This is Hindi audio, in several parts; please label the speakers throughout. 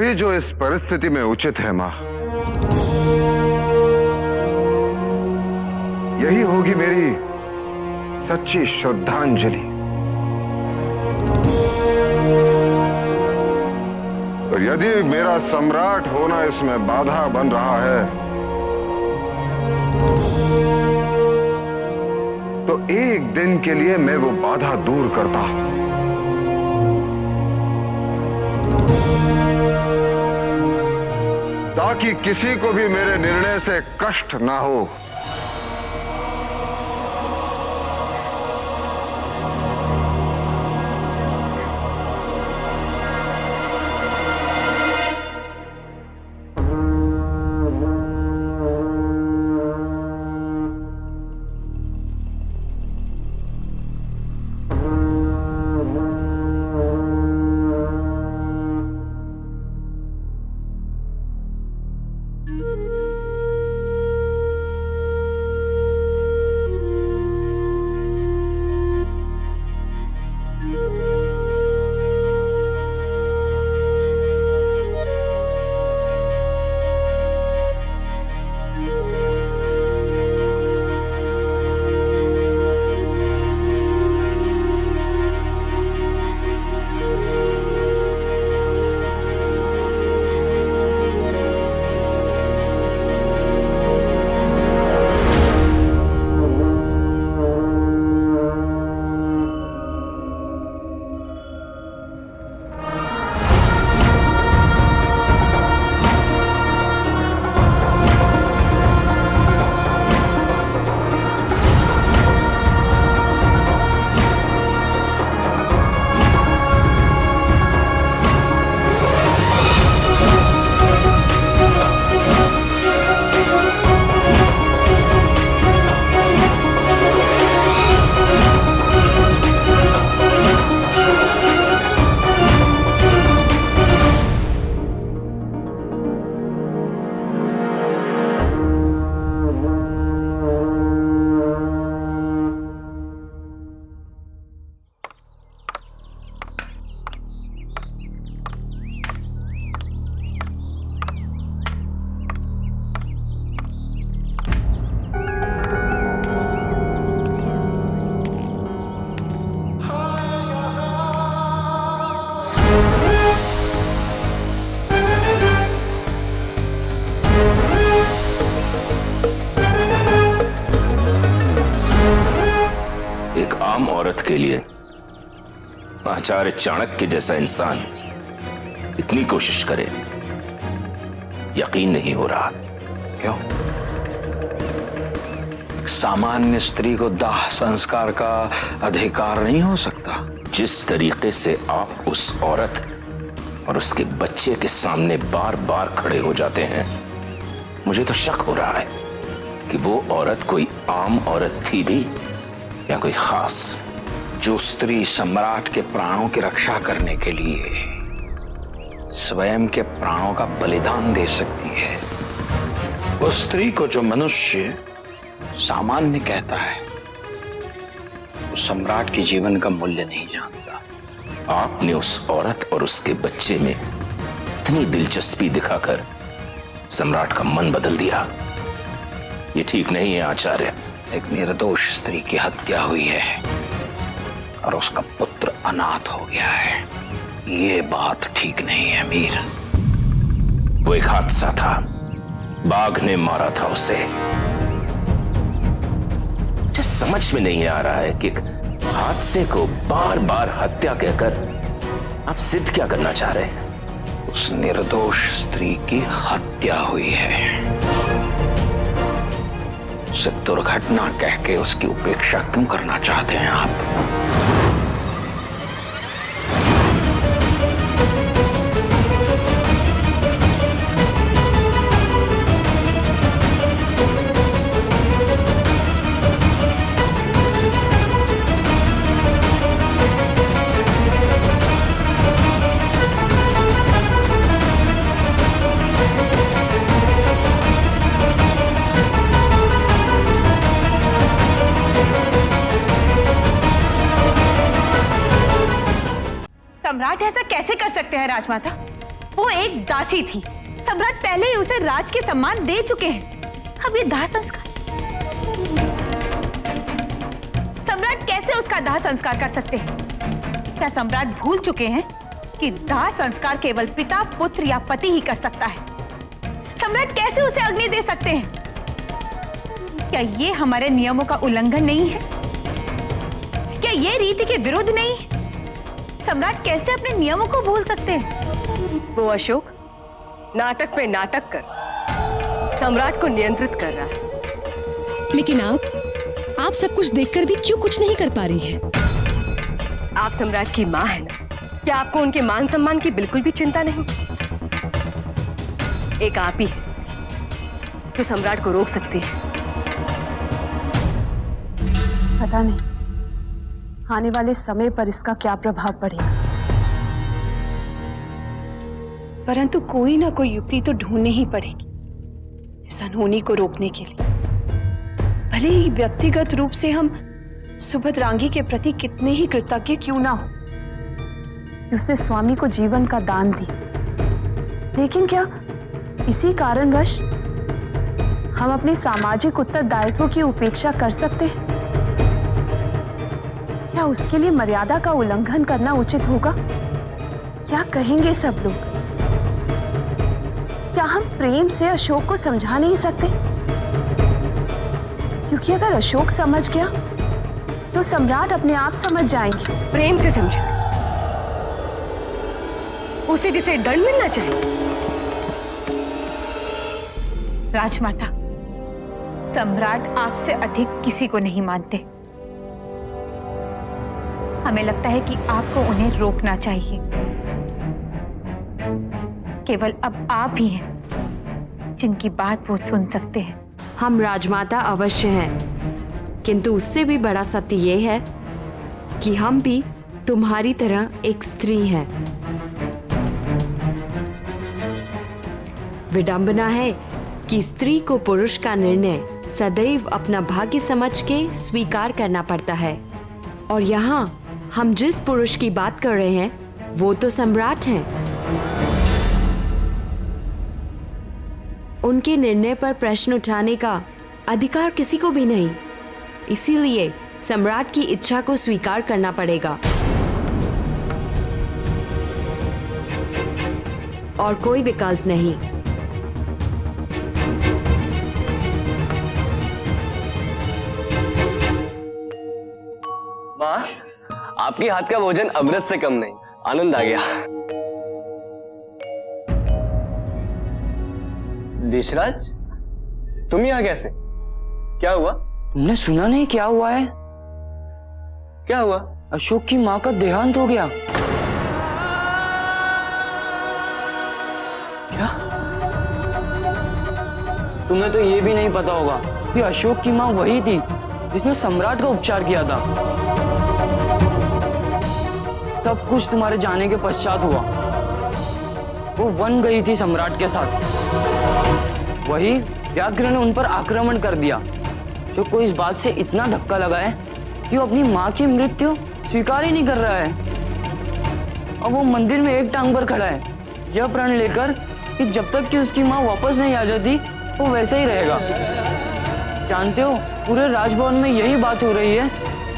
Speaker 1: अभी जो इस परिस्थिति में उचित है मां, यही होगी मेरी सच्ची श्रद्धांजलि। और यदि मेरा सम्राट होना इसमें बाधा बन रहा है, तो एक दिन के लिए मैं वो बाधा दूर करता हूं। ताकि किसी को भी मेरे निर्णय से कष्ट ना हो।
Speaker 2: औरत के लिए आचार्य चाणक्य जैसा इंसान इतनी कोशिश करे, यकीन नहीं हो रहा।
Speaker 3: क्यों? सामान्य स्त्री को दाह संस्कार का अधिकार नहीं हो सकता?
Speaker 2: जिस तरीके से आप उस औरत और उसके बच्चे के सामने बार बार खड़े हो जाते हैं, मुझे तो शक हो रहा है कि वो औरत कोई आम औरत थी भी या कोई खास।
Speaker 3: जो स्त्री सम्राट के प्राणों की रक्षा करने के लिए स्वयं के प्राणों का बलिदान दे सकती है, उस स्त्री को जो मनुष्य सामान्य कहता है, वो सम्राट के जीवन का मूल्य नहीं जानता।
Speaker 2: आपने उस औरत और उसके बच्चे में इतनी दिलचस्पी दिखाकर सम्राट का मन बदल दिया। ये ठीक नहीं है आचार्य।
Speaker 3: एक निर्दोष स्त्री की हत्या हुई है और उसका पुत्र अनाथ हो गया है। ये बात ठीक नहीं है मीर।
Speaker 2: वो एक हादसा था, बाघ ने मारा था उसे। मुझे समझ में नहीं आ रहा है कि हादसे को बार बार हत्या कहकर आप सिद्ध क्या करना चाह रहे हैं?
Speaker 3: उस निर्दोष स्त्री की हत्या हुई है, उसे दुर्घटना कह के उसकी उपेक्षा क्यों करना चाहते हैं आप?
Speaker 4: सम्राट ऐसा कैसे कर सकते हैं राजमाता? वो एक दासी थी। सम्राट पहले ही उसे राज के सम्मान दे चुके हैं। अब ये दाह संस्कार, सम्राट कैसे उसका दाह संस्कार कर सकते हैं? क्या सम्राट भूल चुके हैं कि दाह संस्कार केवल पिता, पुत्र या पति ही कर सकता है? सम्राट कैसे उसे अग्नि दे सकते हैं? क्या ये हमारे नियमों का उल्लंघन नहीं है? क्या ये रीति के विरुद्ध नहीं है? सम्राट कैसे अपने नियमों को भूल सकते हैं?
Speaker 5: वो अशोक नाटक पे नाटक कर सम्राट को नियंत्रित कर रहा है।
Speaker 6: लेकिन आप सब कुछ देखकर भी क्यों कुछ नहीं कर पा रही है?
Speaker 5: आप सम्राट की मां है ना, क्या आपको उनके मान सम्मान की बिल्कुल भी चिंता नहीं? एक आप ही है जो सम्राट को रोक सकती है।
Speaker 7: पता नहीं आने वाले समय पर इसका क्या प्रभाव पड़ेगा, परंतु कोई ना कोई युक्ति तो ढूंढनी ही पड़ेगी इस अनहोनी को रोकने के लिए। भले ही व्यक्तिगत रूप से हम सुभद्रांगी के प्रति कितने ही कृतज्ञ क्यों ना हो कि उसने स्वामी को जीवन का दान दी, लेकिन क्या इसी कारणवश हम अपने सामाजिक उत्तरदायित्व की उपेक्षा कर सकते हैं? क्या उसके लिए मर्यादा का उल्लंघन करना उचित होगा? क्या कहेंगे सब लोग? क्या हम प्रेम से अशोक को समझा नहीं सकते? क्योंकि अगर अशोक समझ गया तो सम्राट अपने आप समझ जाएंगे।
Speaker 5: प्रेम से समझे, उसे जिसे दंड मिलना चाहिए।
Speaker 4: राजमाता, सम्राट आपसे अधिक किसी को नहीं मानते। हमें लगता है कि आपको उन्हें रोकना चाहिए। केवल अब आप ही हैं जिनकी बात वो सुन सकते हैं।
Speaker 8: हम राजमाता अवश्य हैं, किंतु उससे भी बड़ा सत्य ये है कि हम भी तुम्हारी तरह एक स्त्री हैं। विडंबना है कि स्त्री को पुरुष का निर्णय सदैव अपना भाग्य समझ के स्वीकार करना पड़ता है, और यहाँ हम जिस पुरुष की बात कर रहे हैं वो तो सम्राट हैं। उनके निर्णय पर प्रश्न उठाने का अधिकार किसी को भी नहीं, इसीलिए सम्राट की इच्छा को स्वीकार करना पड़ेगा और कोई विकल्प नहीं।
Speaker 9: माँ, आपके हाथ का भोजन अमृत से कम नहीं। आनंद आ गया। देशराज, तुम यहाँ कैसे? क्या हुआ?
Speaker 10: तुमने सुना नहीं क्या हुआ है?
Speaker 9: क्या हुआ?
Speaker 10: अशोक की माँ का देहांत हो गया।
Speaker 9: क्या?
Speaker 10: तुम्हें तो ये भी नहीं पता होगा कि अशोक की माँ वही थी जिसने सम्राट का उपचार किया था। सब कुछ तुम्हारे जाने के पश्चात हुआ। वो वन गई थी सम्राट के साथ। वही व्याघ्र ने उन पर आक्रमण कर दिया, जो कोई इस बात से इतना धक्का लगा है कि वो अपनी माँ की मृत्यु स्वीकार ही नहीं कर रहा है। अब वो मंदिर में एक टांग पर खड़ा है, यह प्रण लेकर कि जब तक कि उसकी माँ वापस नहीं आ जाती वो वैसे ही रहेगा। जानते हो, पूरे राजभवन में यही बात हो रही है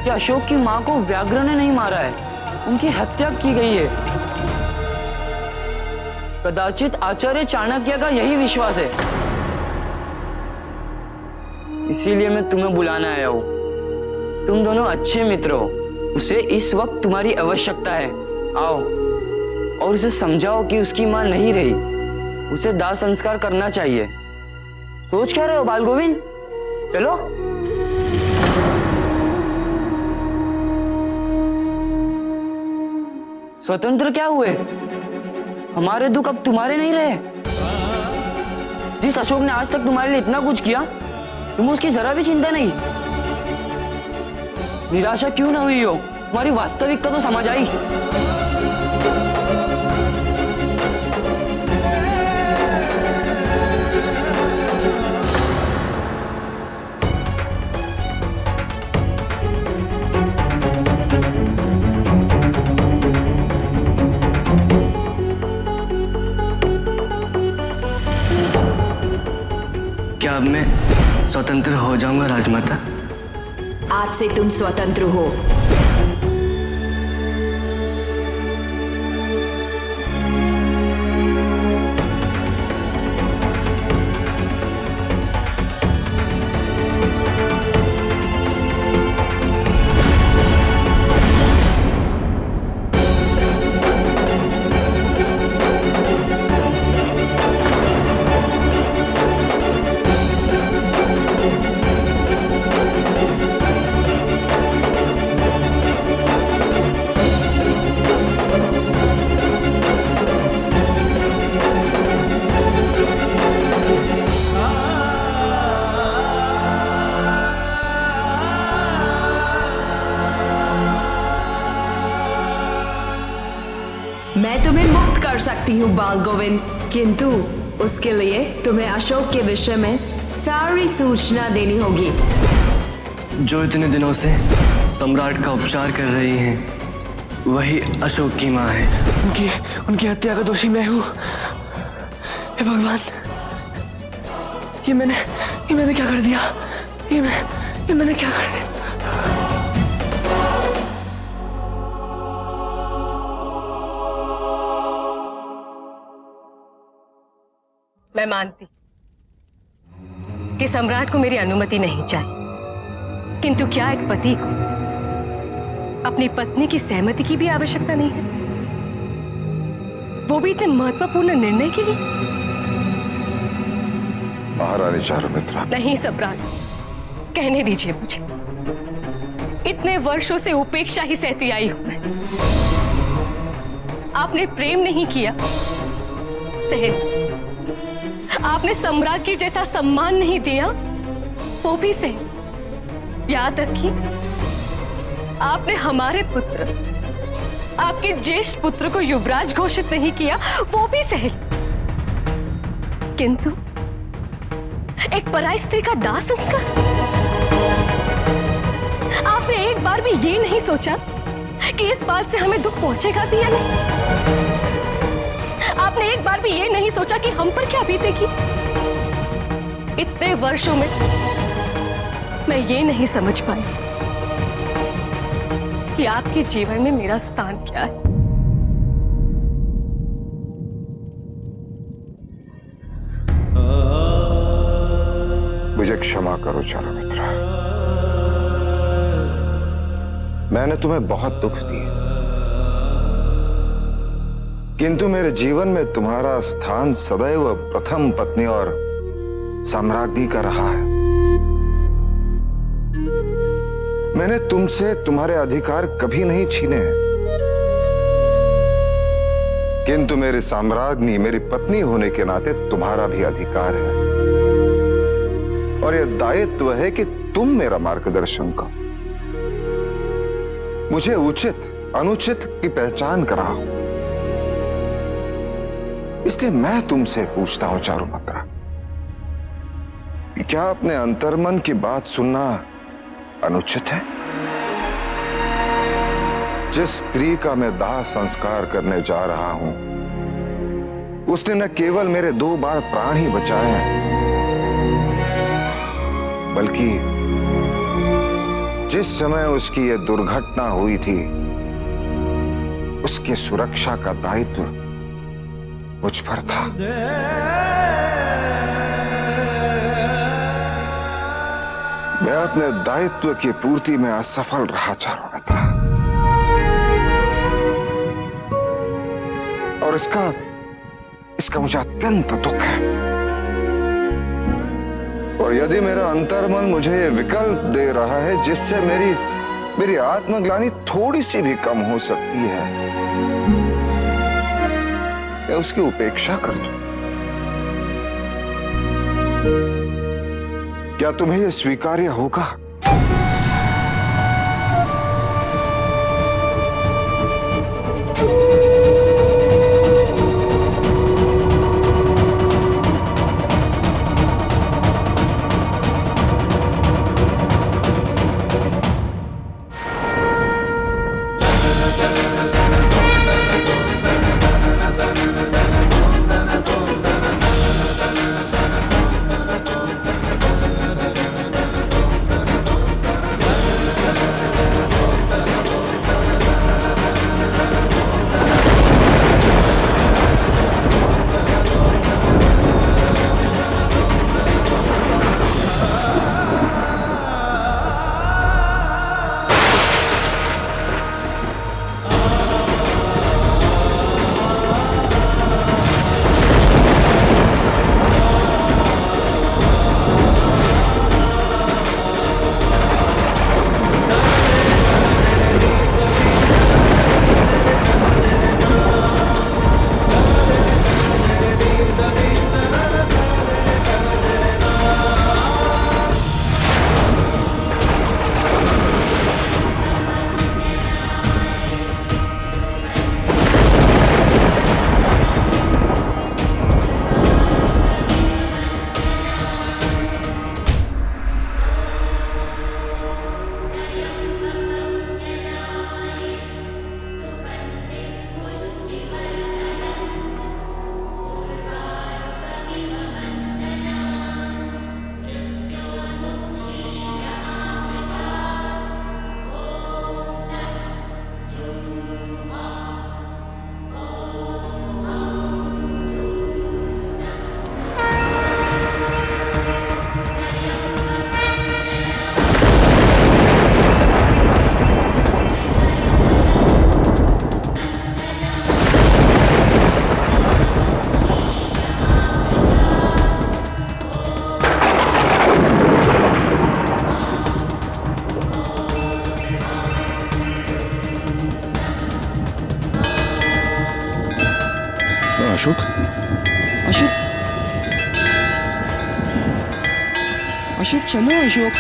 Speaker 10: कि अशोक की माँ को व्याघ्र ने नहीं मारा है, उनकी हत्या की गई है। कदाचित आचार्य चाणक्य का यही विश्वास है, इसीलिए मैं तुम्हें बुलाने आया हूं। तुम दोनों अच्छे मित्र हो, उसे इस वक्त तुम्हारी आवश्यकता है। आओ और उसे समझाओ कि उसकी मां नहीं रही, उसे दाह संस्कार करना चाहिए। सोच क्या रहे हो बाल गोविंद? चलो। स्वतंत्र क्या हुए? हमारे दुख अब तुम्हारे नहीं रहे। जिस अशोक ने आज तक तुम्हारे लिए इतना कुछ किया, तुम्हें उसकी जरा भी चिंता नहीं। निराशा क्यों ना हुई हो? तुम्हारी वास्तविकता तो समझ आई।
Speaker 9: स्वतंत्र हो जाऊंगा राजमाता।
Speaker 8: आज से तुम स्वतंत्र हो। मैं तुम्हें मुक्त कर सकती हूँ बाल गोविंद, किंतु उसके लिए तुम्हें अशोक के विषय में सारी सूचना देनी होगी।
Speaker 9: जो इतने दिनों से सम्राट का उपचार कर रही हैं, वही अशोक की माँ है। उनकी हत्या का दोषी मैं हूँ। हे भगवान, ये मैंने क्या कर दिया? ये मैंने क्या कर दिया?
Speaker 5: मैं मानती कि सम्राट को मेरी अनुमति नहीं चाहिए, किंतु क्या एक पति को अपनी पत्नी की सहमति की भी आवश्यकता नहीं है, वो भी इतने महत्वपूर्ण निर्णय के लिए?
Speaker 1: महारानी चारुमित्रा।
Speaker 5: नहीं सम्राट, कहने दीजिए मुझे। इतने वर्षों से उपेक्षा ही सहती आई हूं मैं। आपने प्रेम नहीं किया, सहे। आपने सम्राट की जैसा सम्मान नहीं दिया, वो भी सही। याद रखिए, आपने हमारे पुत्र, आपके ज्येष्ठ पुत्र को युवराज घोषित नहीं किया, वो भी सही। किंतु एक पराई स्त्री का दाह संस्कार? आपने एक बार भी ये नहीं सोचा कि इस बात से हमें दुख पहुंचेगा भी या नहीं? आपने एक बार भी ये नहीं सोचा कि हम पर क्या बीतेगी? इतने वर्षों में मैं ये नहीं समझ पाई कि आपके जीवन में मेरा स्थान क्या है।
Speaker 1: मुझे क्षमा करो चारुमित्रा, मैंने तुम्हें बहुत दुख दिया, किंतु मेरे जीवन में तुम्हारा स्थान सदैव प्रथम पत्नी और साम्राज्ञी का रहा है। मैंने तुमसे तुम्हारे अधिकार कभी नहीं छीने हैं, किंतु मेरे साम्राज्ञी, मेरी पत्नी होने के नाते तुम्हारा भी अधिकार है, और यह दायित्व है कि तुम मेरा मार्गदर्शन करो, मुझे उचित अनुचित की पहचान कराओ। इसलिए मैं तुमसे पूछता हूं चारुमित्रा, क्या अपने अंतर्मन की बात सुनना अनुचित है? जिस स्त्री का मैं दाह संस्कार करने जा रहा हूं, उसने न केवल मेरे 2 बार प्राण ही बचाए हैं, बल्कि जिस समय उसकी यह दुर्घटना हुई थी, उसकी सुरक्षा का दायित्व मुझ पर था। मैं अपने दायित्व की पूर्ति में असफल रहा चारुमित्रा, और इसका मुझे अत्यंत दुख है। और यदि मेरा अंतर्मन मुझे ये विकल्प दे रहा है जिससे मेरी आत्मग्लानि थोड़ी सी भी कम हो सकती है, मैं उसकी उपेक्षा कर दूं। क्या तुम्हें यह स्वीकार्य होगा?
Speaker 10: अशोक चलो अशोक।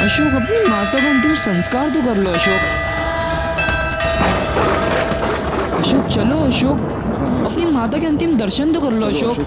Speaker 10: अशोक अपनी माता का अंतिम संस्कार तो कर लो अशोक। अशोक चलो अशोक, अपनी माता के अंतिम दर्शन तो कर लो अशोक।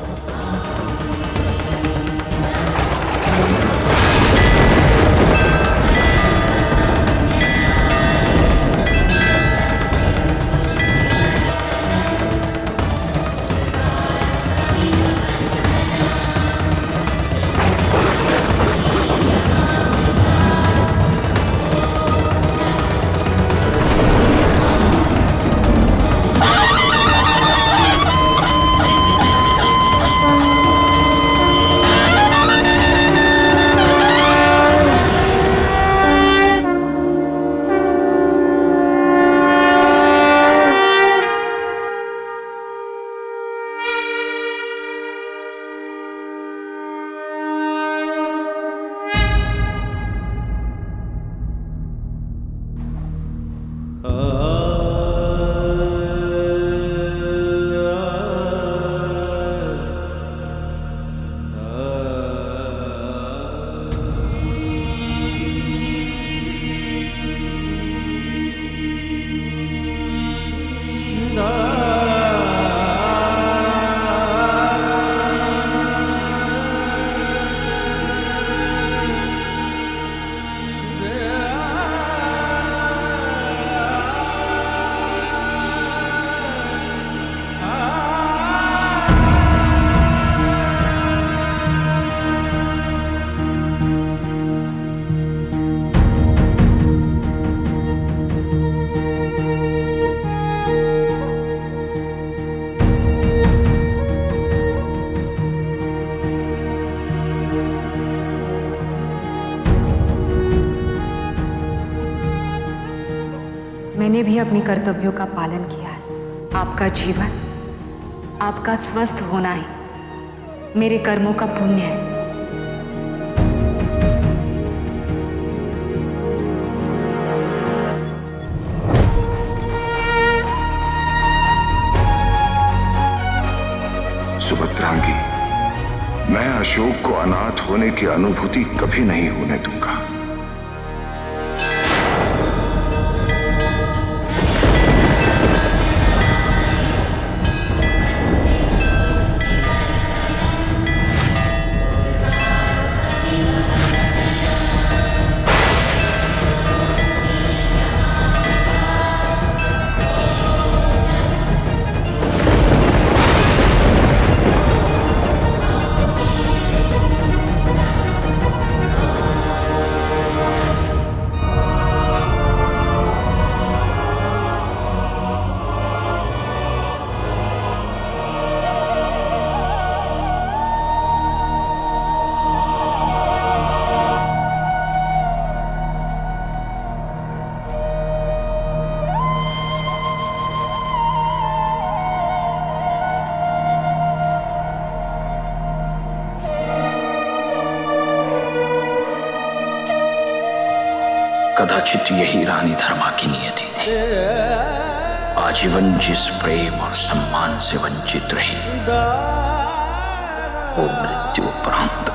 Speaker 11: मैंने भी अपने कर्तव्यों का पालन किया है। आपका जीवन, आपका स्वस्थ होना ही मेरे कर्मों का पुण्य है।
Speaker 1: सुभद्रांगी, मैं अशोक को अनाथ होने की अनुभूति कभी नहीं होने दूंगा।
Speaker 3: कदाचित यही रानी धर्मा की नियति थी। आजीवन जिस प्रेम और सम्मान से वंचित रही, वो मृत्यु उपरांत